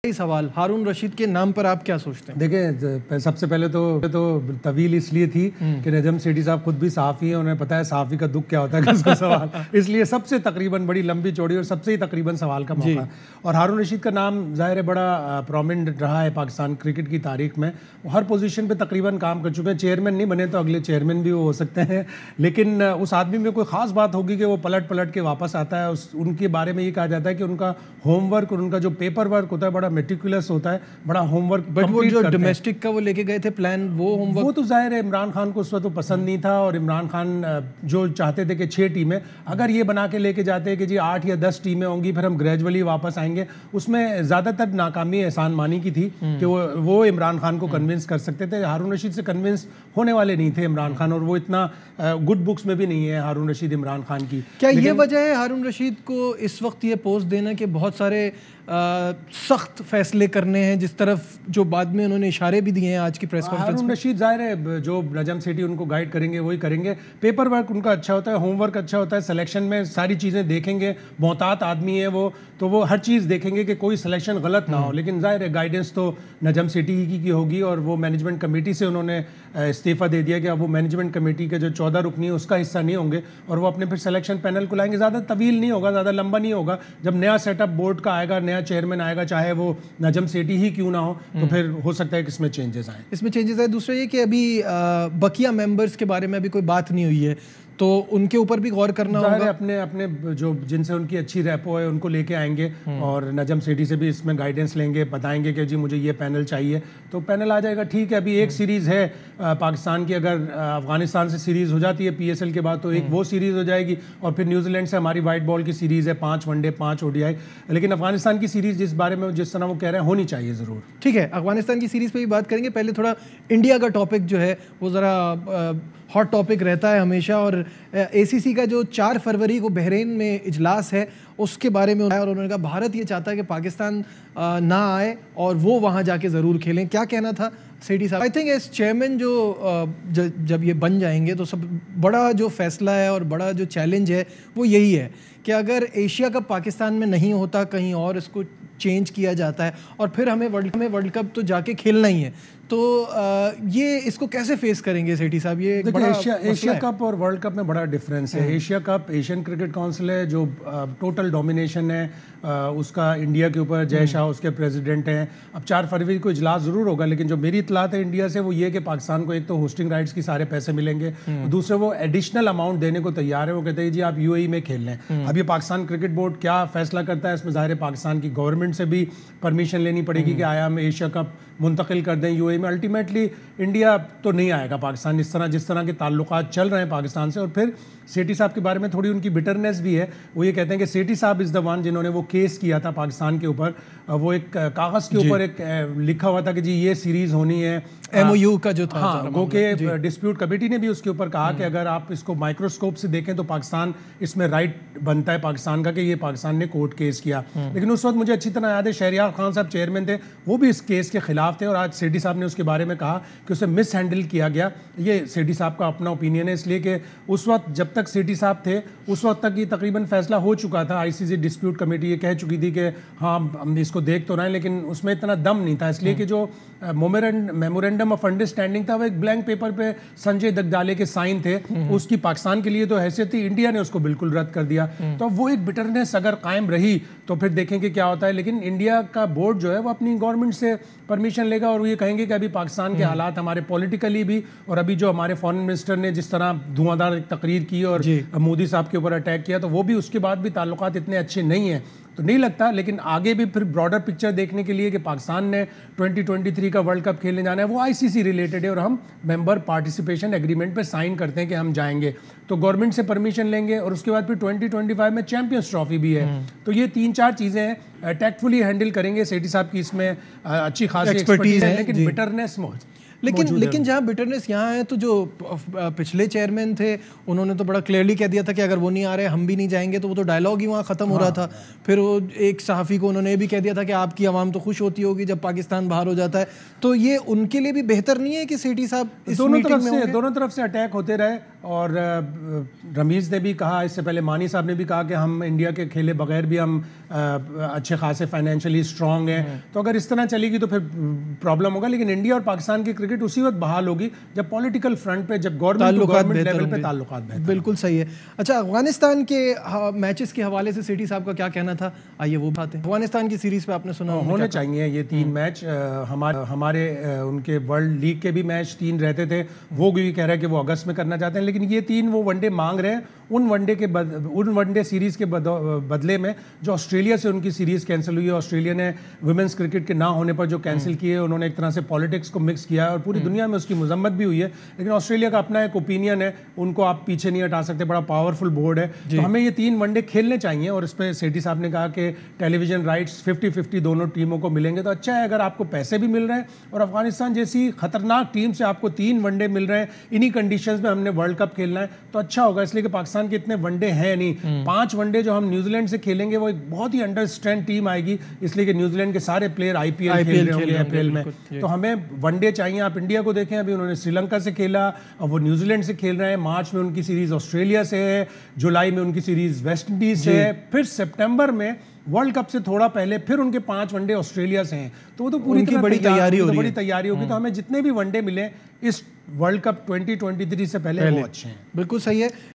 सवाल हारून रशीद के नाम पर आप क्या सोचते हैं? देखिए, सबसे पहले तो तवील इसलिए थी कि नजम सेठी साहब खुद भी सहाफ़ी हैं, उन्हें पता है सहाफ़ी का दुख क्या होता है उसका सवाल इसलिए सबसे तकरीबन बड़ी लंबी चौड़ी और सबसे ही तकरीबन सवाल का मौका। और हारून रशीद का नाम ज़ाहिर है बड़ा प्रोमिनेंट रहा है पाकिस्तान क्रिकेट की तारीख में। हर पोजीशन पे तकरीबन काम कर चुके हैं। चेयरमैन नहीं बने तो अगले चेयरमैन भी वो हो सकते हैं, लेकिन उस आदमी में कोई ख़ास बात होगी कि वो पलट पलट के वापस आता है। उनके बारे में ये कहा जाता है कि उनका होमवर्क और उनका जो पेपर वर्क होता है बड़ा मेटिकुलस होता है, बड़ा होमवर्क। बट वो जो डोमेस्टिक का वो लेके गए थे प्लान, वो होमवर्क, वो तो जाहिर है इमरान खान को उस वक्त तो पसंद नहीं था। और इमरान खान जो चाहते थे कि 6 टीमें, अगर ये बना के लेके जाते कि जी 8 या 10 टीमें होंगी फिर हम ग्रेजुअली वापस आएंगे, उसमें ज़्यादातर नाकामी एहसान मानी की थी कि वो इमरान खान को कन्विंस कर सकते थे। हारून रशीद से कन्विंस होने वाले नहीं थे इमरान खान, और वो इतना गुड बुक्स में भी नहीं है हारून रशीद इमरान खान की। क्या ये वजह है हारून रशीद को इस वक्त ये पोस्ट देना कि बहुत सारे सख्त फैसले करने हैं, जिस तरफ जो बाद में उन्होंने इशारे भी दिए हैं आज की प्रेस कॉन्फ्रेंस में? हारून रशीद ज़ाहिर है जो नजम सेठी उनको गाइड करेंगे वही करेंगे। पेपर वर्क उनका अच्छा होता है, होमवर्क अच्छा होता है, सिलेक्शन में सारी चीज़ें देखेंगे, मोहतात आदमी है वो, तो वो हर चीज़ देखेंगे कि कोई सिलेक्शन गलत ना हो। लेकिन ज़ाहिर है गाइडेंस तो नजम सेठी की होगी, और वो मैनेजमेंट कमेटी से उन्होंने इस्तीफ़ा दे दिया कि अब वो मैनेजमेंट कमेटी के जो 14 रुकनी है उसका हिस्सा नहीं होंगे, और वो अपने फिर सिलेक्शन पैनल को लाएंगे। ज़्यादा तवील नहीं होगा, ज़्यादा लंबा नहीं होगा। जब नया सेटअप बोर्ड का आएगा, नया चेयरमैन आएगा, चाहे वो नजम सेठी ही क्यों ना हो, तो फिर हो सकता है कि इसमें चेंजेस आए। दूसरा ये कि अभी बकिया मेंबर्स के बारे में अभी कोई बात नहीं हुई है, तो उनके ऊपर भी गौर करना होगा। अपने जो जिनसे उनकी अच्छी रैपो है उनको लेके आएंगे, और नजम सेठी से भी इसमें गाइडेंस लेंगे, बताएंगे कि जी मुझे ये पैनल चाहिए, तो पैनल आ जाएगा। ठीक है, अभी एक सीरीज़ है पाकिस्तान की, अगर अफगानिस्तान से सीरीज़ हो जाती है PSL के बाद, तो एक वो सीरीज़ हो जाएगी, और फिर न्यूजीलैंड से हमारी वाइट बॉल की सीरीज़ है, 5 वनडे 5 ODI। लेकिन अफगानिस्तान की सीरीज़ जिस बारे में जिस तरह वो कह रहे हैं होनी चाहिए ज़रूर। ठीक है, अफगानिस्तान की सीरीज़ पे भी बात करेंगे। पहले थोड़ा इंडिया का टॉपिक जो है वो ज़रा हॉट टॉपिक रहता है हमेशा, और ACC का जो 4 फरवरी को बहरीन में इजलास है उसके बारे में, और उन्होंने कहा भारत ये चाहता है कि पाकिस्तान ना आए और वो वहाँ जाके ज़रूर खेलें। क्या कहना था सेठी साहब? आई थिंक एज चेयरमैन जब ये बन जाएंगे तो सब बड़ा जो फैसला है और बड़ा जो चैलेंज है वो यही है कि अगर एशिया कप पाकिस्तान में नहीं होता, कहीं और इसको चेंज किया जाता है, और फिर हमें वर्ल्ड कप तो जाके खेलना ही है, तो ये इसको कैसे फेस करेंगे सेठी साहब? ये बड़ा एशिया कप और वर्ल्ड कप में बड़ा डिफरेंस है। Asia cup Asian cricket council है जो टोटल डोमिनेशन है उसका इंडिया के ऊपर। जय शाह उसके प्रेसिडेंट हैं। अब 4 फरवरी को इजलास ज़रूर होगा, लेकिन जो मेरी इतलात है इंडिया से वो ये कि पाकिस्तान को एक तो होस्टिंग राइट्स की सारे पैसे मिलेंगे, दूसरे वो एडिशनल अमाउंट देने को तैयार है। वो कहते हैं जी आप UAE में खेल लें। अब ये पाकिस्तान क्रिकेट बोर्ड क्या फैसला करता है इसमें ज़ाहिर है पाकिस्तान की गवर्नमेंट से भी परमिशन लेनी पड़ेगी कि आया हम एशिया कप मुंतकिल कर दें UAE में। अल्टीमेटली इंडिया तो नहीं आएगा पाकिस्तान, जिस तरह के ताल्लुकात चल रहे हैं पाकिस्तान से। और फिर सेठी साहब के बारे में थोड़ी उनकी बिटरनेस भी है। वो ये कहते हैं कि सेठी साहब इज़ द वन जिन्होंने वो केस किया था पाकिस्तान के ऊपर। वो एक कागज़ के ऊपर एक लिखा हुआ था कि जी ये सीरीज़ होनी है, MOU का जो था। हाँ, गो के डिस्प्यूट कमेटी ने भी उसके ऊपर कहा कि अगर आप इसको माइक्रोस्कोप से देखें तो पाकिस्तान इसमें राइट बनता है पाकिस्तान का कि ये पाकिस्तान ने कोर्ट केस किया। लेकिन उस वक्त मुझे अच्छी तरह याद है शहरियार खान साहब चेयरमैन थे, वो भी इस केस के खिलाफ थे। और आज सेठी साहब ने उसके बारे में कहा कि उसे मिस हैंडल किया गया। ये सेठी साहब का अपना ओपिनियन है, इसलिए कि उस वक्त जब तक सेठी साहब थे उस वक्त तक ये तकरीबन फैसला हो चुका था। ICC डिस्प्यूट कमेटी ये कह चुकी थी कि हाँ हम इसको देख तो रहे हैं, लेकिन उसमें इतना दम नहीं था, इसलिए कि जो मेमोरेंडम ऑफ अंडरस्टैंडिंग था वो एक ब्लैंक पेपर पे संजय दगडाले के साइन थे। उसकी पाकिस्तान के लिए तो हैसियत थी, इंडिया ने उसको बिल्कुल रद्द कर दिया। तो वो एक बिटरनेस अगर कायम रही तो फिर देखेंगे क्या होता है। लेकिन इंडिया का बोर्ड जो है वो अपनी गवर्नमेंट से परमिशन लेगा, और वो ये कहेंगे कि अभी पाकिस्तान के हालात हमारे पॉलिटिकली भी, और अभी जो हमारे फॉरेन मिनिस्टर ने जिस तरह धुआंधार तकरीर की और मोदी साहब के ऊपर अटैक किया, तो वो भी उसके बाद भी ताल्लुकात इतने अच्छे नहीं हैं, तो नहीं लगता। लेकिन आगे भी फिर ब्रॉडर पिक्चर देखने के लिए कि पाकिस्तान ने 2023 का वर्ल्ड कप खेलने जाना है, वो ICC रिलेटेड है, और हम मेंबर पार्टिसिपेशन एग्रीमेंट पे साइन करते हैं कि हम जाएंगे, तो गवर्नमेंट से परमिशन लेंगे। और उसके बाद फिर 2025 में चैंपियंस ट्रॉफी भी है। तो ये 3-4 चीज़ें हैं, टैक्टफुली हैंडल करेंगे। सेठी साहब की इसमें अच्छी खासी एक्सपर्टीज है, लेकिन बिटरनेस लेकिन जहाँ बिटरनेस यहाँ है, तो जो पिछले चेयरमैन थे उन्होंने तो बड़ा क्लियरली कह दिया था कि अगर वो नहीं आ रहे हम भी नहीं जाएंगे, तो वो तो डायलॉग ही वहाँ ख़त्म हो रहा था। फिर वो एक सहाफ़ी को उन्होंने भी कह दिया था कि आपकी आवाम तो खुश होती होगी जब पाकिस्तान बाहर हो जाता है। तो ये उनके लिए भी बेहतर नहीं है कि सेठी साहब दोनों तरफ से अटैक होते रहे। और रमीज़ ने भी कहा, इससे पहले मानी साहब ने भी कहा कि हम इंडिया के खेले बगैर भी हम अच्छे खासे फाइनेंशियली स्ट्रांग हैं। तो अगर इस तरह चलेगी तो फिर प्रॉब्लम होगा। लेकिन इंडिया और पाकिस्तान की क्रिकेट उसी वक्त बहाल होगी जब पॉलिटिकल फ्रंट पे, जब गवर्नमेंट टू गवर्नमेंट लेवल पे ताल्लुकात बेहतर। बिल्कुल सही है। अच्छा, अफगानिस्तान के मैचेस के हवाले से सिटी साहब का क्या कहना था, आइए वो बात है। अफगानिस्तान की सीरीज पे आपने सुना होने चाहिए ये 3 मैच। हमारे उनके वर्ल्ड लीग के भी मैच 3 रहते थे, वो भी कह रहे हैं कि वो अगस्त में करना चाहते हैं, लेकिन ये 3 वो वनडे मांग रहे हैं। उन वनडे सीरीज के बदले में जो ऑस्ट्रेलिया से उनकी सीरीज कैंसिल हुई है, ऑस्ट्रेलिया ने वुमेन्स क्रिकेट के ना होने पर जो कैंसिल किए, उन्होंने एक तरह से पॉलिटिक्स को मिक्स किया है और पूरी दुनिया में उसकी मजम्मत भी हुई है। लेकिन ऑस्ट्रेलिया का अपना एक ओपिनियन है, उनको आप पीछे नहीं हटा सकते, बड़ा पावरफुल बोर्ड है। तो हमें ये 3 वनडे खेलने चाहिए। और इस पर सेठी साहब ने कहा कि टेलीविजन राइट्स 50-50 दोनों टीमों को मिलेंगे तो अच्छा है। अगर आपको पैसे भी मिल रहे हैं और अफगानिस्तान जैसी खतरनाक टीम से आपको 3 वनडे मिल रहे हैं, इन्हीं कंडीशंस में हमने वर्ल्ड कप खेलना है तो अच्छा होगा। इसलिए कि पाकिस्तान के इतने वनडे हैं नहीं। 5 वनडे जो हम न्यूजीलैंड से खेलेंगे वो एक बहुत ही अंडर स्ट्रेंथ टीम आएगी, इसलिए कि न्यूजीलैंड के सारे प्लेयर आईपीएल खेल रहे होंगे अप्रैल में। तो हमें वनडे चाहिए। आप इंडिया को देखें, अभी उन्होंने श्रीलंका से खेला, अब वो न्यूजीलैंड से खेल रहे हैं। मार्च में उनकी सीरीज ऑस्ट्रेलिया से है, जुलाई में उनकी सीरीज वेस्ट इंडीज से है, फिर सितंबर में वर्ल्ड कप से थोड़ा पहले फिर उनके 5 वनडे ऑस्ट्रेलिया से हैं। तो वो तो पूरी तरह बड़ी तैयारी होगी। तो हमें जितने भी वनडे मिले इस वर्ल्ड कप 2023 से पहले वो अच्छे हैं। बिल्कुल सही है।